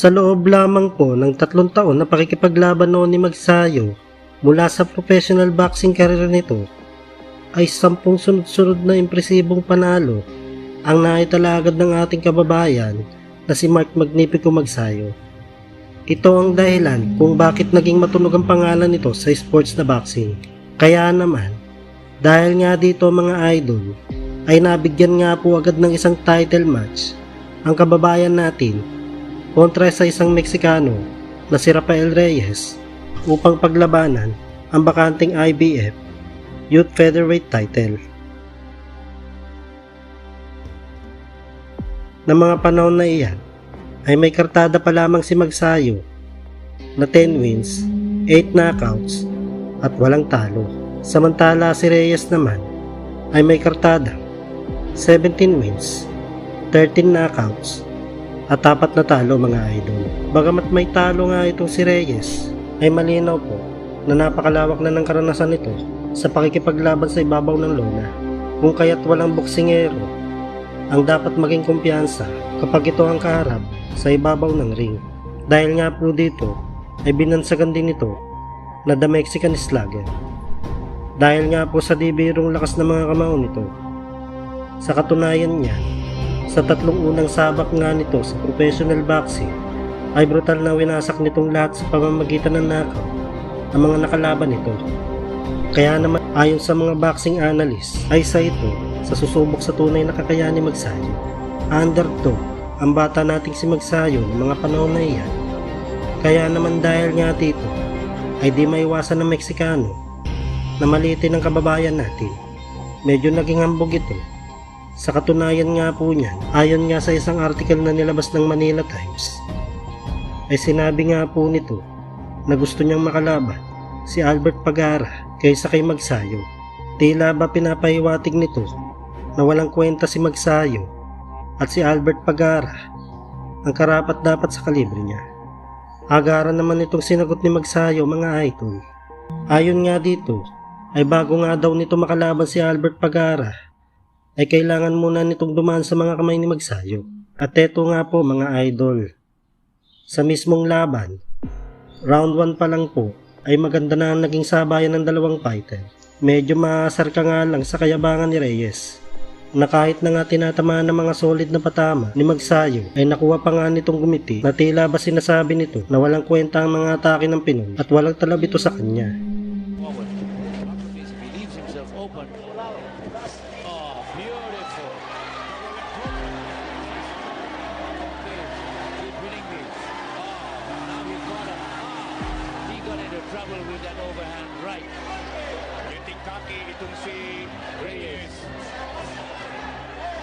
Sa loob lamang po ng 3 taon na pakikipaglaban noon ni Magsayo mula sa professional boxing career nito, ay 10 sunod-sunod na impresibong panalo ang naitala agad ng ating kababayan na si Mark Magnifico Magsayo. Ito ang dahilan kung bakit naging matunog ang pangalan nito sa sports na boxing. Kaya naman, dahil nga dito mga idol, ay nabigyan nga po agad ng isang title match ang kababayan natin kontra sa isang Meksikano na si Rafael Reyes upang paglabanan ang bakanting IBF Youth Featherweight title. Na mga panahon na iyan ay may kartada pa lamang si Magsayo na 10 wins, 8 knockouts at walang talo. Samantala si Reyes naman ay may kartada 17 wins, 13 knockouts at 4 na talo mga idol. Bagamat may talo nga itong si Reyes, ay malinaw po na napakalawak na ng karanasan nito sa pakikipaglaban sa ibabaw ng lona, kung kaya't walang boksingero ang dapat maging kumpiyansa kapag ito ang kaharap sa ibabaw ng ring. Dahil nga po dito ay binansagan din ito na The Mexican Slugger. Dahil nga po sa di birong lakas ng mga kamao nito. Sa katunayan niya, sa 3 unang sabak nga nito sa professional boxing ay brutal na winasak nitong lahat sa pamamagitan ng knockout ang mga nakalaban nito. Kaya naman ayon sa mga boxing analyst ay isa ito sa susubok sa tunay na kakayahan ni Magsayo. Underdog ang bata nating si Magsayo ng mga panahon na iyan. Kaya naman dahil nga dito ay di maiwasan ng Meksikano na maliitin ang kababayan natin. Medyo naging hambog ito. Sa katunayan nga po niyan, ayon nga sa isang article na nilabas ng Manila Times, ay sinabi nga po nito na gusto niyang makalaban si Albert Pagara kaysa kay Magsayo. Tila ba pinapahiwatig nito na walang kwenta si Magsayo at si Albert Pagara ang karapat dapat sa kalibre niya. Agaran naman itong sinagot ni Magsayo mga idol. Ayon nga dito, ay bago nga daw nito makalaban si Albert Pagara, ay kailangan muna nitong dumaan sa mga kamay ni Magsayo. At eto nga po mga idol, sa mismong laban, round 1 pa lang po, ay maganda na ang naging sabayan ng dalawang fighter. Medyo maasar ka nga lang sa kayabangan ni Reyes, na kahit na nga tinatamaan ng mga solid na patama ni Magsayo, ay nakuha pa nga nitong gumiti na tila ba sinasabi nito na walang kwenta ang mga atake ng Pinoy at walang talab ito sa kanya.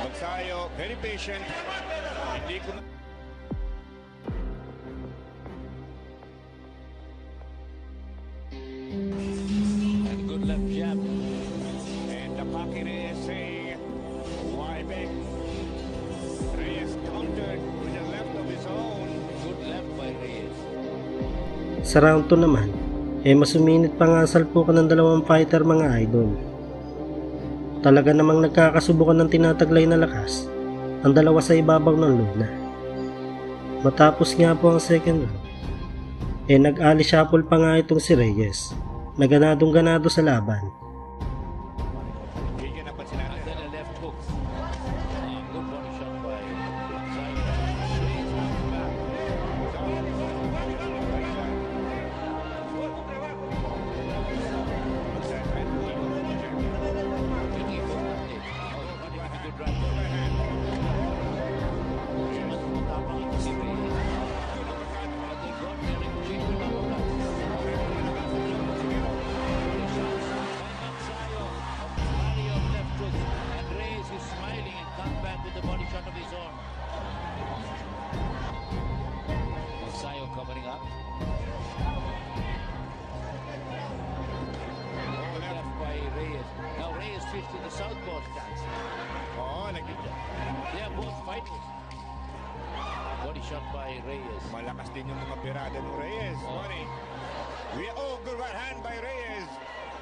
Magsayo, very patient. Hindi ko and good left jab. And the pocket is saying, why back? Reyes countered with a left of his own. Good left by Reyes. Sa round 2 naman, masuminit pa nga ang salpukan ng dalawang fighter mga idol. Talaga namang nagkakasubukan ng tinataglay na lakas ang dalawa sa ibabaw ng luna. Matapos nga po ang second round, nag-ali shuffle pa nga itong si Reyes na ganadong-ganado sa laban. Coming up. Left by Reyes. Now Reyes fits to the southpaw stance. Oh, they are both fighters. Body shot by Reyes. Malakas din yung mga pirada ng Reyes. Money. Good right hand by Reyes.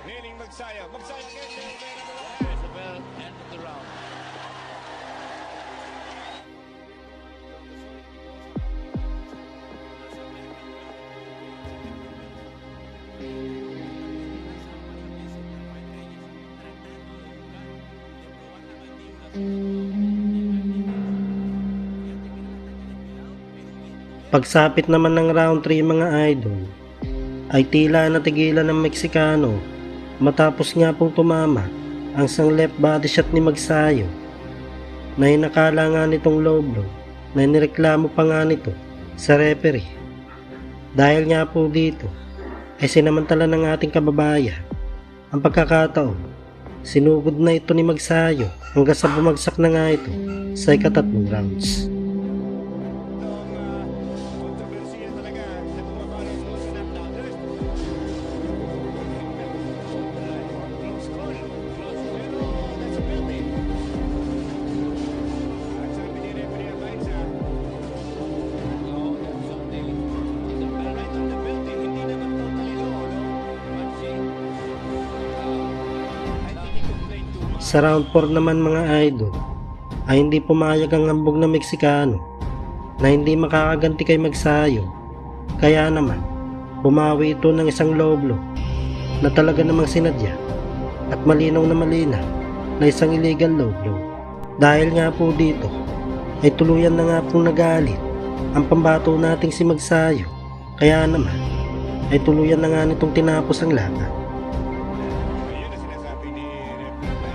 Nailing Magsayo. Magsayo gets it. There's the bell. End of the round. Pagsapit naman ng round 3 mga idol, ay tila natigilan ng Meksikano matapos nga pong tumama ang isang left body shot ni Magsayo na hinakala nga nitong low blow na nireklamo pa nga nito sa referee. Dahil nga po dito ay sinamantala ng ating kababayan ang pagkakataon, sinugod na ito ni Magsayo hanggang sa bumagsak na nga ito sa ikatatlong rounds. Kontrobersiya talaga sa bumabalo sa knockdowners. Close call. Close pero that's a penalty. At sabi ni referee Alaiza, that's something. It's a right on the penalty. Hindi naman totally low, no? But see, I think he complained too much. Sa round 4 naman mga idol, ay hindi pumayag ang hambog na Meksikano na hindi makakaganti kay Magsayo. Kaya naman, bumawi ito ng isang low blow na talaga namang sinadya at malinaw na isang illegal low blow. Dahil nga po dito, ay tuluyan na nga pong nagalit ang pambato nating si Magsayo. Kaya naman, ay tuluyan na nga nitong tinapos ang laban. Ayun ang sinasabi ni referee Alaiza.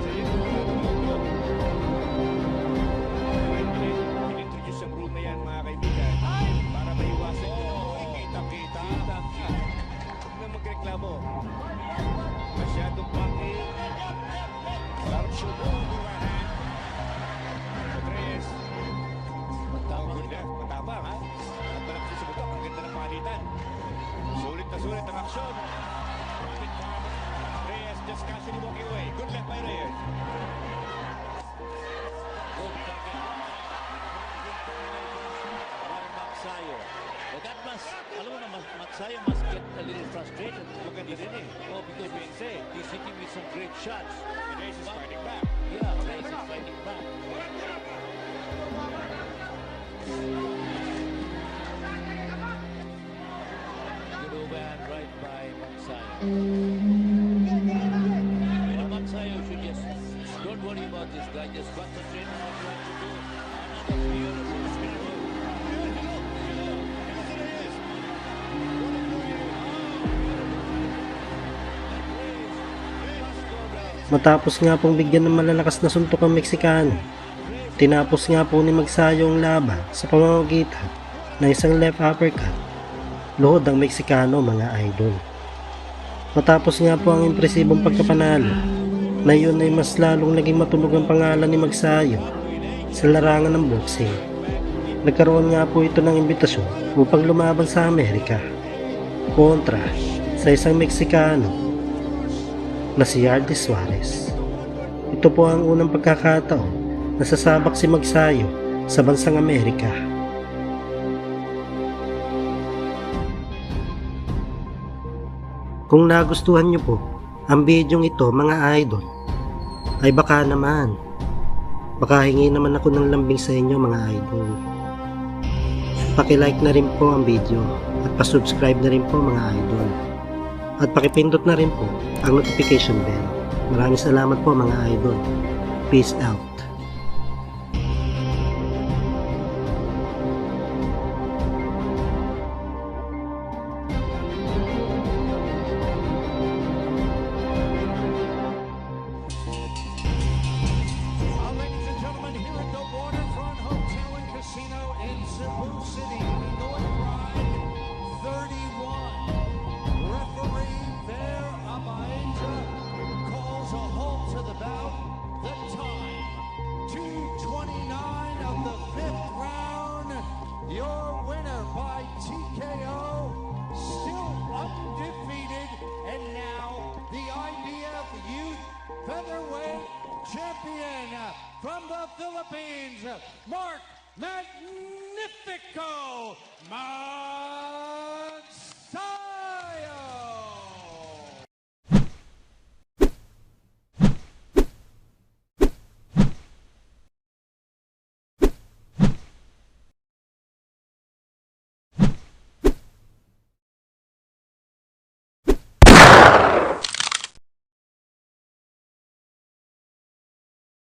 In-introduce ang rule na yan mga kaibigan para maiwasan nyo na po ikita-kita. Huwag na magreklamo. Masyadong backing. Sharp shoot on the right hand. Rodriguez. Good left. Matapang ha. At malaki sa butok. Ang ganda ng palitan. Sulit na sulit ang aksyon. Reyes just casually walking away. Good left by Reyes. Magsayo. But that must, alam mo na, Magsayo must get a little frustrated. Maganda din eh. Oh, because he's hitting with some great shots. And Reyes is fighting back. Yeah, Reyes is fighting back. Good overhand right by Magsayo. Well, Magsayo should just, don't worry about this guy, just concentrate on what you want to do. Another beautiful spin move. Matapos nga pong bigyan ng malalakas na suntok ang Meksikano, tinapos nga po ni Magsayo ang laban sa pamamagitan ng isang left uppercut. Luhod ang Meksikano mga idol. Matapos nga po ang impresibong pagkapanalo, na yun ay mas lalong naging matunog ang pangalan ni Magsayo sa larangan ng boxing. Nagkaroon nga po ito ng imbitasyon upang lumaban sa Amerika kontra sa isang Meksikano na si Yarde Suarez. Ito po ang unang pagkakataon na sasabak si Magsayo sa bansang Amerika. Kung nagustuhan nyo po ang bidyong ito mga idol, ay baka hingi naman ako ng lambing sa inyo mga idol. Paki-like na rin po ang video at pa-subscribe na rin po mga idol. At pakipindot na rin po ang notification bell. Maraming salamat po mga idol. Peace out. Ladies and gentlemen, here at the Waterfront Hotel and Casino in Cebu City, Pinoy Pride 31. Referee Ver Abaenza calls a halt to the bout. The time, 2:29 of the 5th round. Your winner by TKO, still undefeated, and now the IBF Youth Featherweight Champion from the Philippines, Mark Magnifico Magsayo.